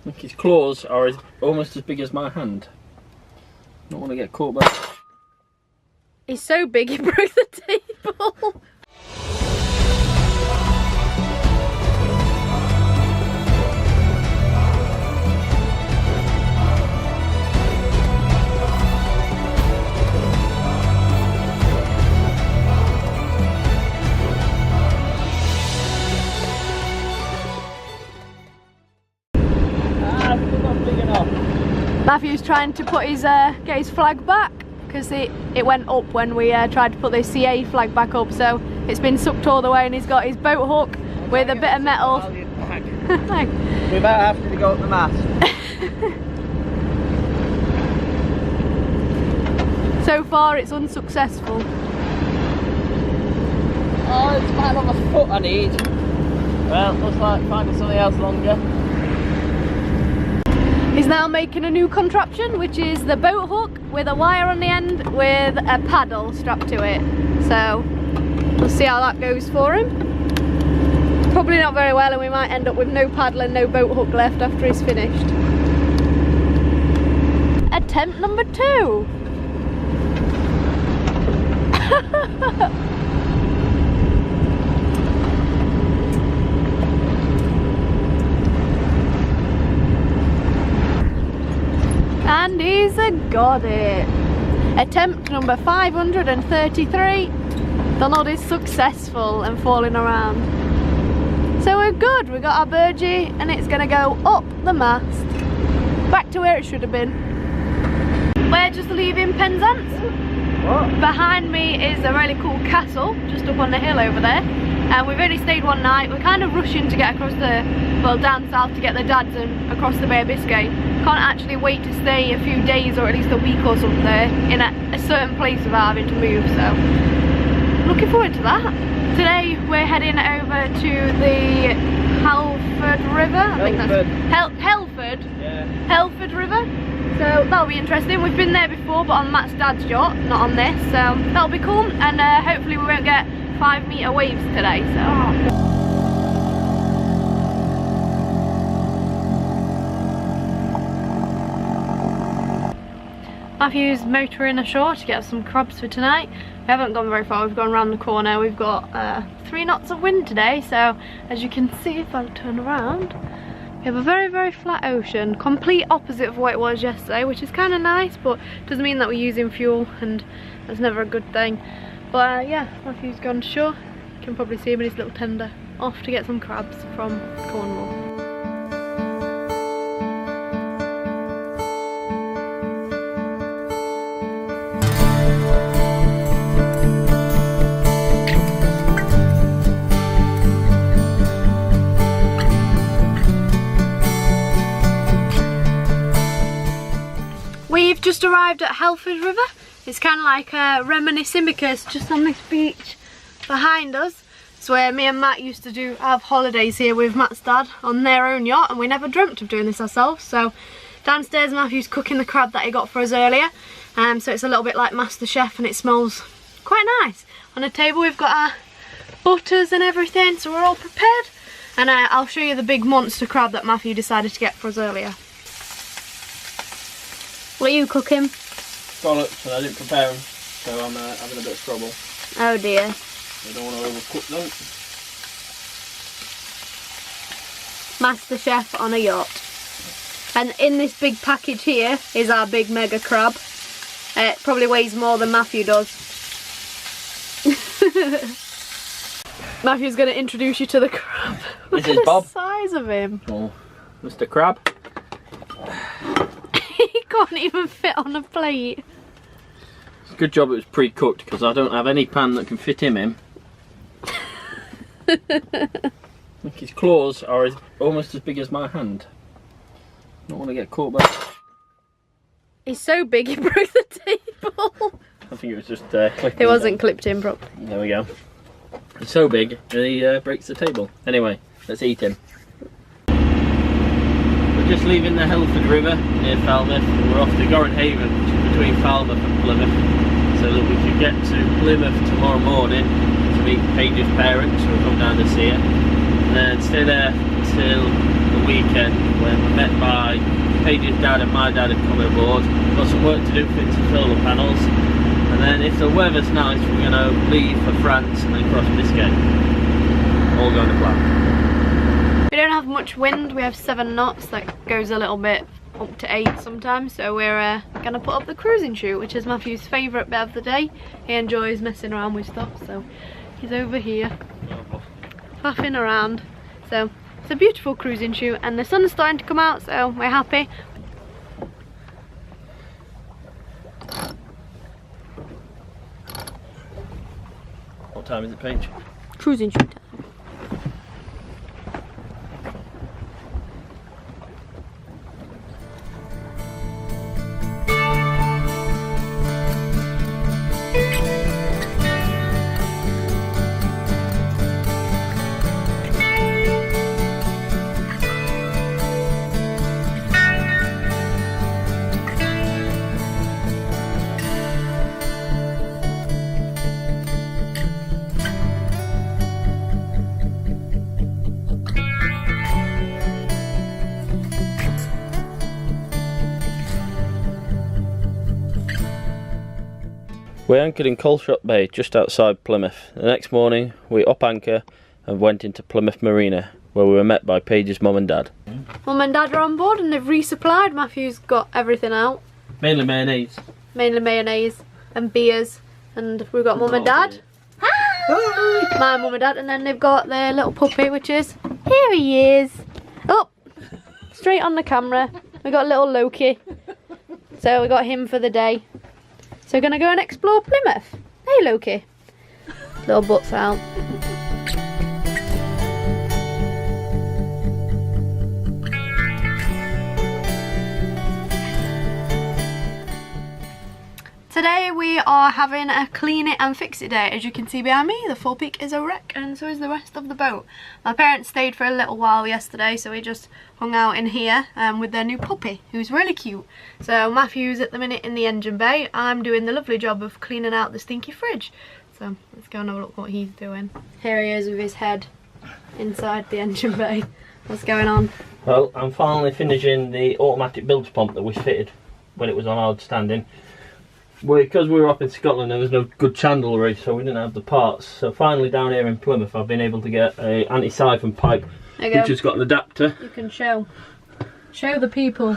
Look, his claws are almost as big as my hand. Don't want to get caught by... He's so big he broke the table. Matthew's trying to put his get his flag back because it went up when we tried to put the CA flag back up, so it's been sucked all the way, and he's got his boat hook with a bit of metal. We might have to go up the mast. So far it's unsuccessful. Oh, it's about another foot I need. Well, looks like finding something else longer. He's now making a new contraption, which is the boat hook with a wire on the end with a paddle strapped to it. So we'll see how that goes for him. Probably not very well, and we might end up with no paddle and no boat hook left after he's finished. Attempt number 2. And he's got it. Attempt number 533. The Lord is successful and falling around. So we're good. We got our burgee and it's gonna go up the mast. Back to where it should have been. We're just leaving Penzance. What? Behind me is a really cool castle just up on the hill over there. And we've only stayed one night. We're kind of rushing to get across down south to get the dads and across the Bay of Biscay. Can't actually wait to stay a few days or at least a week or something there in a certain place without having to move, so looking forward to that. Today we're heading over to the Halford River. I think that's Helford. Yeah. Helford River. So that'll be interesting. We've been there before, but on Matt's dad's yacht, not on this. So that'll be cool, and hopefully we won't get 5-metre waves today. So. Matthew's motoring ashore to get some crabs for tonight. We haven't gone very far, we've gone around the corner. We've got 3 knots of wind today, so as you can see if I'll turn around, we have a very, very flat ocean. Complete opposite of what it was yesterday, which is kind of nice, but doesn't mean that we're using fuel, and that's never a good thing. But yeah, Matthew's gone to shore. You can probably see him in his little tender, off to get some crabs from Cornwall. We've just arrived at Halford River. It's kind of like reminiscing because just on this beach behind us is where me and Matt used to have holidays here with Matt's dad on their own yacht, and we never dreamt of doing this ourselves. So downstairs Matthew's cooking the crab that he got for us earlier, so it's a little bit like MasterChef and it smells quite nice. On the table we've got our butters and everything, so we're all prepared, and I'll show you the big monster crab that Matthew decided to get for us earlier. What are you cooking? Scallops, and I didn't prepare them, so I'm having a bit of trouble. Oh dear. I don't want to overcook them. MasterChef on a yacht. And in this big package here is our big mega crab. It probably weighs more than Matthew does. Matthew's going to introduce you to the crab. Look at the size of him. Oh, Mr. Crab. He can't even fit on a plate. Good job it was pre-cooked, because I don't have any pan that can fit him in. Look, his claws are almost as big as my hand. Don't want to get caught by... He's so big he broke the table. I think it was just clipped. It wasn't clipped in properly. There we go. He's so big he breaks the table. Anyway, let's eat him. We're just leaving the Helford River near Falmouth. We're off to Haven, which is between Falmouth and Plymouth, so that we can get to Plymouth tomorrow morning to meet Paige's parents, who will come down to see her, and then stay there till the weekend when we're met by Paige's dad and my dad are coming aboard. Got some work to do for to fill the panels, and then if the weather's nice, we're going to leave for France and then cross Biscay. All going to plan. We don't have much wind. We have 7 knots. That goes a little bit up to 8 sometimes. So we're going to put up the cruising chute, which is Matthew's favourite bit of the day. He enjoys messing around with stuff, so he's over here faffing around. So it's a beautiful cruising chute, and the sun's starting to come out, so we're happy. What time is it, Paige? Cruising chute time. We anchored in Colshot Bay, just outside Plymouth. The next morning, we up anchor and went into Plymouth Marina, where we were met by Paige's mum and dad. Mum and dad are on board and they've resupplied. Matthew's got everything out. Mainly mayonnaise. Mainly mayonnaise and beers. And we've got mum and dad. Hi! My mum and dad. And then they've got their little puppy, which is... Here he is. Oh! Straight on the camera. We got little Loki. So we got him for the day. So we're going to go and explore Plymouth. Hey Loki. Little butts out. Today we are having a clean it and fix it day. As you can see behind me, the forepeak is a wreck and so is the rest of the boat. My parents stayed for a little while yesterday, so we just hung out in here with their new puppy, who's really cute. So Matthew's at the minute in the engine bay. I'm doing the lovely job of cleaning out the stinky fridge. So let's go and have a look what he's doing. Here he is with his head inside the engine bay. What's going on? Well, I'm finally finishing the automatic bilge pump that we fitted when it was on hard standing. Because we were up in Scotland, there was no good chandlery, so we didn't have the parts. So finally down here in Plymouth, I've been able to get a anti-siphon pipe, which has got an adapter. You can show the people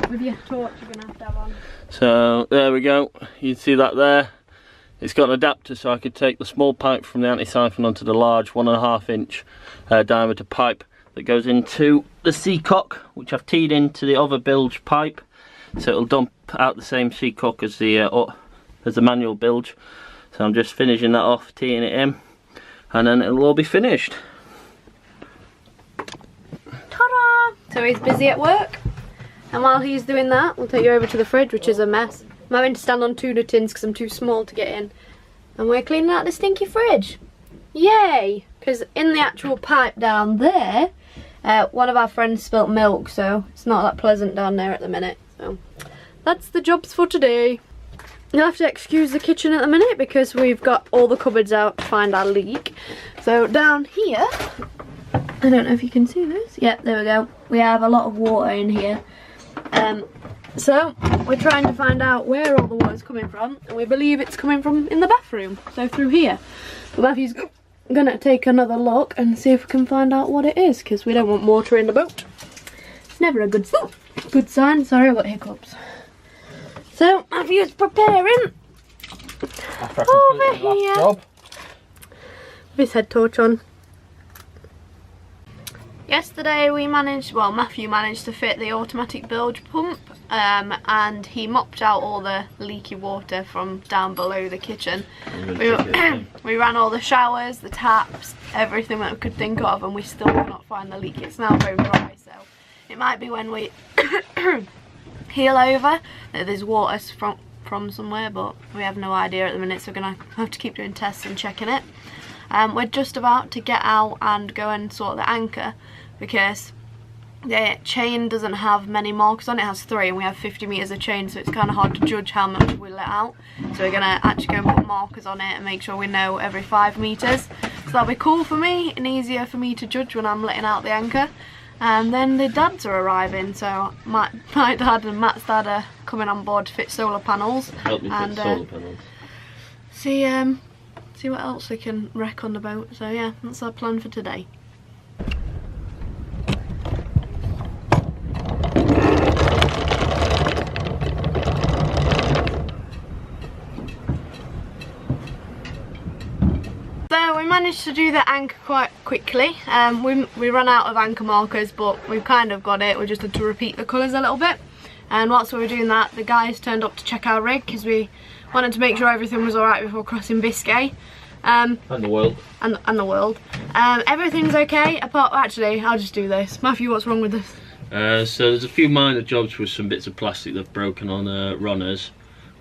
with your torch you're going to have on. So there we go, you can see that there. It's got an adapter, so I could take the small pipe from the anti-siphon onto the large 1.5 inch diameter pipe that goes into the seacock, which I've teed into the other bilge pipe. So it'll dump out the same seacock as the manual bilge. So I'm just finishing that off, teeing it in, and then it'll all be finished. Ta-da! So he's busy at work, and while he's doing that, we'll take you over to the fridge, which is a mess. I'm having to stand on tuna tins because I'm too small to get in, and we're cleaning out the stinky fridge. Yay! Because in the actual pipe down there, one of our friends spilt milk, so it's not that pleasant down there at the minute. So that's the jobs for today. You'll have to excuse the kitchen at the minute because we've got all the cupboards out to find our leak. So down here, I don't know if you can see this. Yep, there we go. We have a lot of water in here. So we're trying to find out where all the water's coming from, and we believe it's coming from in the bathroom, so through here. But Matthew's gonna take another look and see if we can find out what it is, because we don't want water in the boat. It's never a good sign. Sorry, I've got hiccups. So Matthew's preparing over here with his head torch on. Yesterday we managed, well, Matthew managed to fit the automatic bilge pump, and he mopped out all the leaky water from down below the kitchen. We ran all the showers, the taps, everything that we could think of, and we still cannot find the leak. It's now very dry, so it might be when we heel over that there's water from somewhere, but we have no idea at the minute, so we're gonna have to keep doing tests and checking it. We're just about to get out and go and sort the anchor, because the chain doesn't have many markers on it. It has 3 and we have 50 meters of chain, so it's kind of hard to judge how much we let out. So we're gonna actually go and put markers on it and make sure we know every 5 meters. So that'll be cool for me and easier for me to judge when I'm letting out the anchor. And then the dads are arriving, so my dad and Matt's dad are coming on board to fit solar panels. Help me fit solar panels. See what else we can wreck on the boat. So yeah, that's our plan for today. So we managed to do the anchor quite quickly. We ran out of anchor markers, but we've kind of got it. We just had to repeat the colours a little bit. And whilst we were doing that, the guys turned up to check our rig because we wanted to make sure everything was alright before crossing Biscay. And the world. And the world. Everything's okay, apart, actually, I'll just do this. Matthew, what's wrong with this? So there's a few minor jobs with some bits of plastic that have broken on runners,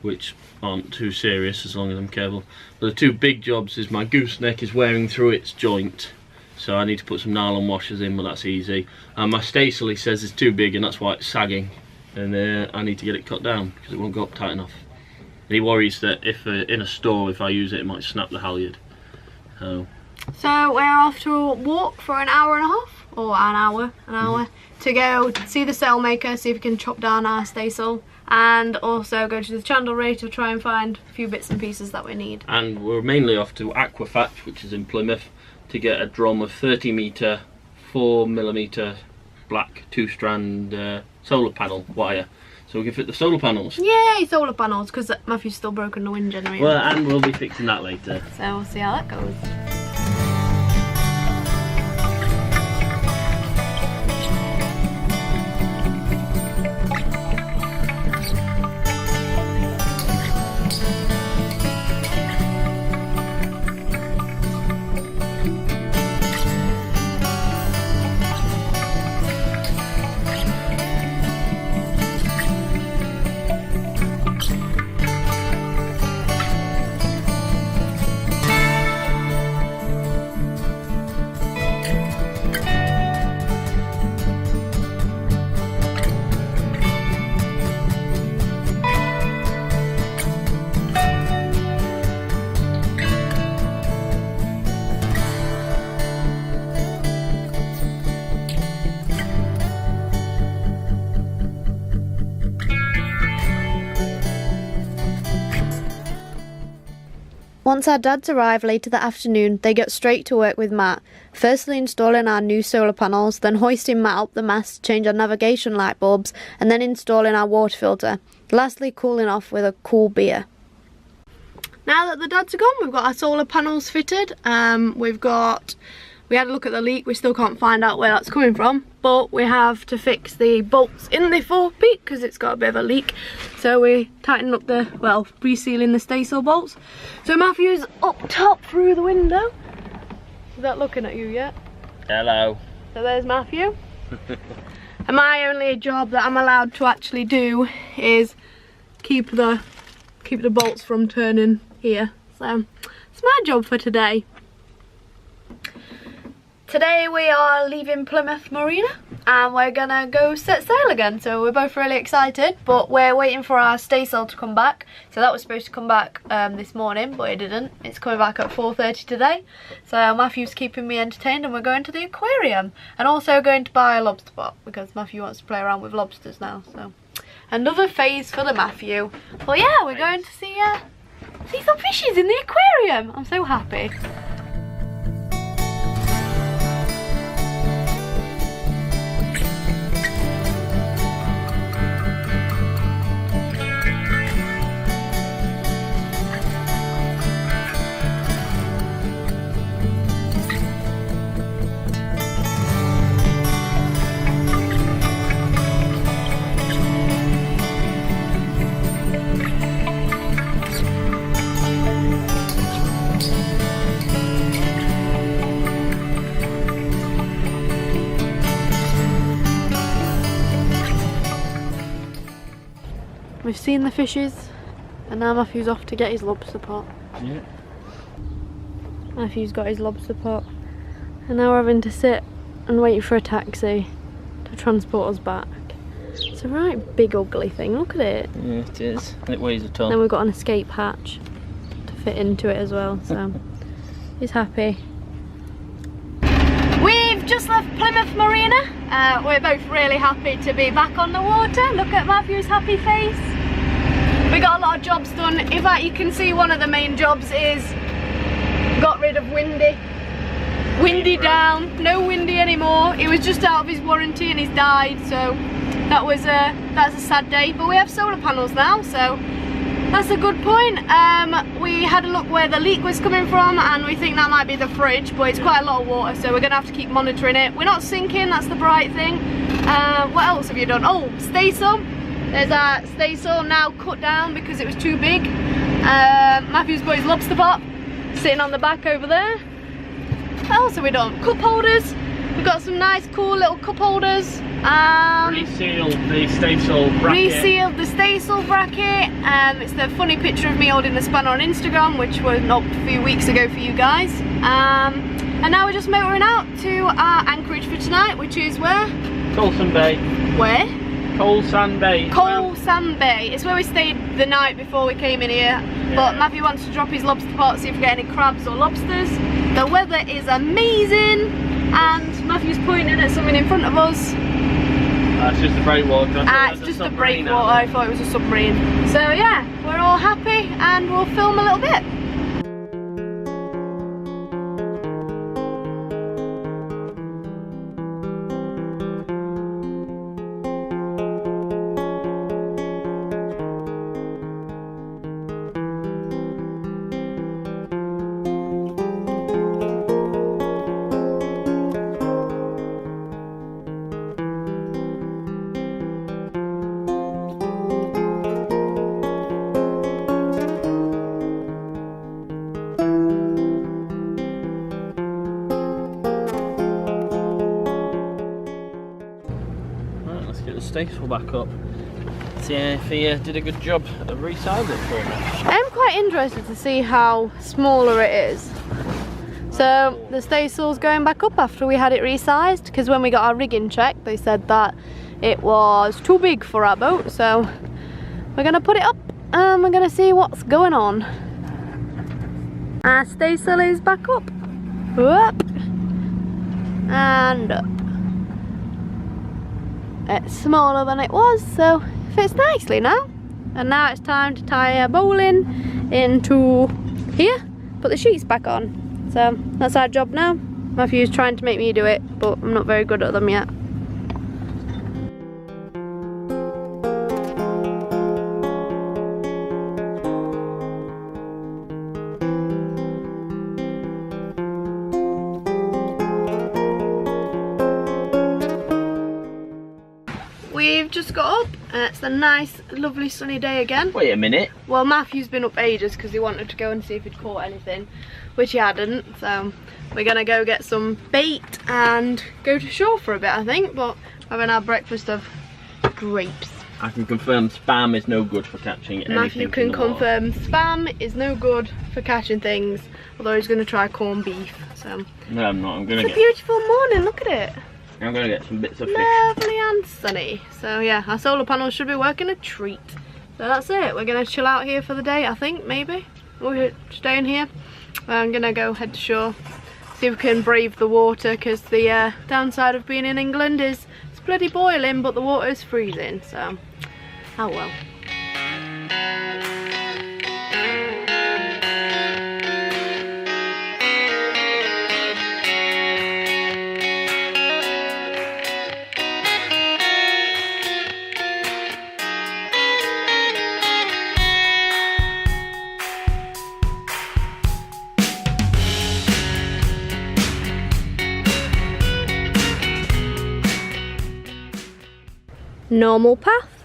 which aren't too serious as long as I'm careful. But the two big jobs is my gooseneck is wearing through its joint, so I need to put some nylon washers in, but that's easy. And my staysail, he says, is too big and that's why it's sagging, and I need to get it cut down because it won't go up tight enough. And he worries that if in a store, if I use it might snap the halyard. So we're off to walk for an hour and a half, or an hour, to go see the sailmaker, see if we can chop down our staysail, and also go to the chandlery to try and find a few bits and pieces that we need. And we're mainly off to Aquafatch, which is in Plymouth, to get a drum of 30 metre, 4mm black 2-strand solar panel wire, so we can fit the solar panels. Yay, solar panels, because Matthew's still broken the wind generator. Well, and we'll be fixing that later. So we'll see how that goes. Once our dads arrive later that afternoon, they get straight to work with Matt, firstly installing our new solar panels, then hoisting Matt up the mast to change our navigation light bulbs, and then installing our water filter, lastly cooling off with a cool beer. Now that the dads are gone, we've got our solar panels fitted. We had a look at the leak, we still can't find out where that's coming from, but we have to fix the bolts in the forepeak because it's got a bit of a leak. So we tightened up resealing the staysail bolts. So Matthew's up top through the window. Is that looking at you yet? Hello. So there's Matthew. And my only job that I'm allowed to actually do is keep the bolts from turning here. So it's my job for today. Today we are leaving Plymouth Marina and we're gonna go set sail again, so we're both really excited, but we're waiting for our staysail to come back. So that was supposed to come back this morning, but it didn't. It's coming back at 4:30 today. So Matthew's keeping me entertained and we're going to the aquarium and also going to buy a lobster pot because Matthew wants to play around with lobsters now. So another phase for the Matthew. But yeah, we're going to see some fishes in the aquarium. I'm so happy. We've seen the fishes and now Matthew's off to get his lobster pot. Yeah. Matthew's got his lobster pot and now we're having to sit and wait for a taxi to transport us back. It's a right big ugly thing, look at it. Yeah, it is. It weighs a ton. Then we've got an escape hatch to fit into it as well, so he's happy. We've just left Plymouth Marina We're both really happy to be back on the water. Look at Matthew's happy face. We got a lot of jobs done. In fact, you can see one of the main jobs is got rid of Windy. Windy down, no Windy anymore. He was just out of his warranty and he's died, so that's a sad day. But we have solar panels now, so that's a good point. We had a look where the leak was coming from and we think that might be the fridge, but it's quite a lot of water, so we're gonna have to keep monitoring it. We're not sinking, that's the bright thing. What else have you done? Oh, staysail. There's our staysail now cut down because it was too big. Matthew's got his lobster pot sitting on the back over there. What else have we done? Cup holders. We've got some nice cool little cup holders. Resealed the staysail bracket. Resealed the staysail bracket. It's the funny picture of me holding the spanner on Instagram, which was up a few weeks ago for you guys. And now we're just motoring out to our anchorage for tonight, which is where? Penzance Bay. Where? Penzance Bay. Penzance Bay. It's where we stayed the night before we came in here. Yeah. But Matthew wants to drop his lobster pot, see if we get any crabs or lobsters. The weather is amazing, and Matthew's pointing at something in front of us. It's just a breakwater. It's just a breakwater. I thought it was a submarine. So yeah, we're all happy, and we'll film a little bit. Staysail back up. See if he did a good job of resizing it for me. I'm quite interested to see how smaller it is. So the staysail's going back up after we had it resized, because when we got our rigging check they said that it was too big for our boat, so we're gonna put it up and we're gonna see what's going on. Our staysail is back up. Up and up. It's smaller than it was, so it fits nicely now. And now it's time to tie our bowling into here, put the sheets back on. So that's our job now. Matthew's trying to make me do it, but I'm not very good at them yet. We've just got up. It's a nice, lovely sunny day again. Wait a minute. Well, Matthew's been up ages because he wanted to go and see if he'd caught anything, which he hadn't. So we're gonna go get some bait and go to shore for a bit, I think. But having our breakfast of grapes. I can confirm spam is no good for catching anything. Matthew can confirm spam is no good for catching things. Although he's gonna try corned beef. So no, I'm not. It's a beautiful morning. Look at it. I'm gonna get some bits of fish. Lovely and sunny. So yeah, our solar panels should be working a treat. So that's it. We're gonna chill out here for the day, I think, maybe. We're staying here. I'm gonna go head to shore, see if we can brave the water, because the downside of being in England is it's bloody boiling, but the water is freezing. So, oh well. Normal path?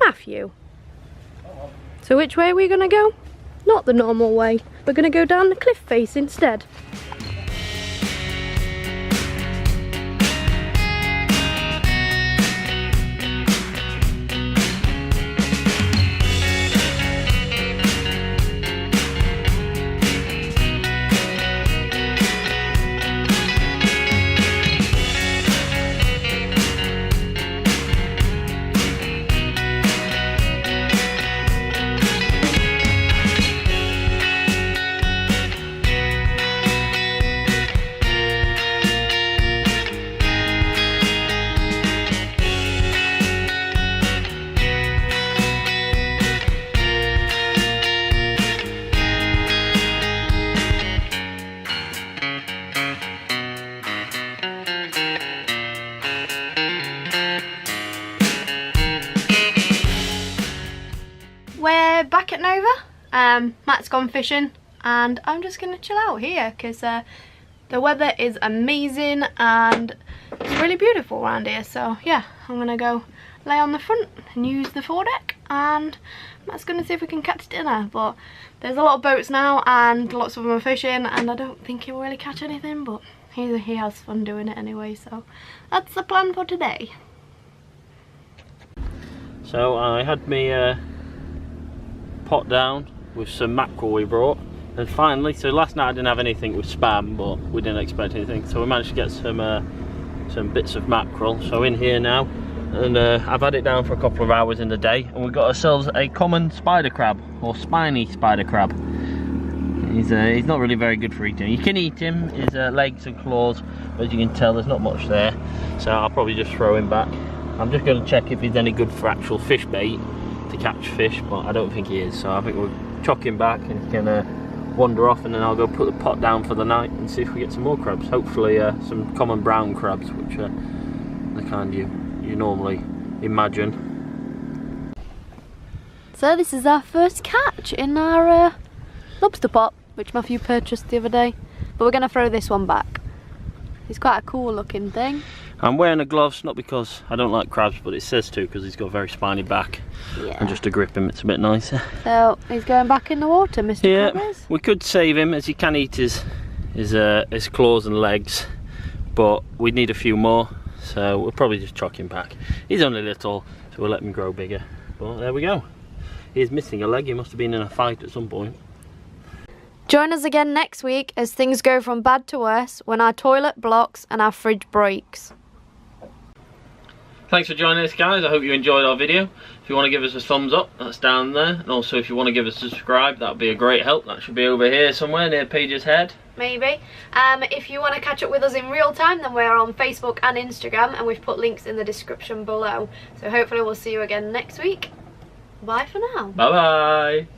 Matthew. So which way are we gonna go? Not the normal way. We're gonna go down the cliff face instead. getting over. Matt's gone fishing and I'm just going to chill out here because the weather is amazing and it's really beautiful around here. So yeah, I'm going to go lay on the front and use the foredeck, and Matt's going to see if we can catch dinner. But there's a lot of boats now and lots of them are fishing, and I don't think he'll really catch anything, but he has fun doing it anyway. So that's the plan for today. So I had me pot down with some mackerel we brought, and finally, so last night I didn't have anything with spam, but we didn't expect anything, so we managed to get some bits of mackerel. So in here now, and I've had it down for a couple of hours in the day, and we got ourselves a common spider crab, or spiny spider crab. He's not really very good for eating. You can eat him, his legs and claws, but as you can tell there's not much there, so I'll probably just throw him back. I'm just going to check if he's any good for actual fish bait to catch fish, but I don't think he is, so I think we'll chuck him back and he can wander off, and then I'll go put the pot down for the night and see if we get some more crabs. Hopefully some common brown crabs, which are the kind you normally imagine. So this is our first catch in our lobster pot, which Matthew purchased the other day, but we're going to throw this one back. It's quite a cool looking thing. I'm wearing the gloves, not because I don't like crabs, but it says to, because he's got a very spiny back. Yeah. And just to grip him, it's a bit nicer. So he's going back in the water, Mr. Yeah, Crabbers. we could save him, as he can eat his claws and legs, but we'd need a few more, so we'll probably just chuck him back. He's only little, so we'll let him grow bigger. But there we go. He's missing a leg. He must have been in a fight at some point. Join us again next week as things go from bad to worse when our toilet blocks and our fridge breaks. Thanks for joining us, guys. I hope you enjoyed our video. If you want to give us a thumbs up, that's down there. And also if you want to give us a subscribe, that would be a great help. That should be over here somewhere near Paige's head. Maybe. If you want to catch up with us in real time, then we're on Facebook and Instagram, and we've put links in the description below. So hopefully we'll see you again next week. Bye for now. Bye bye.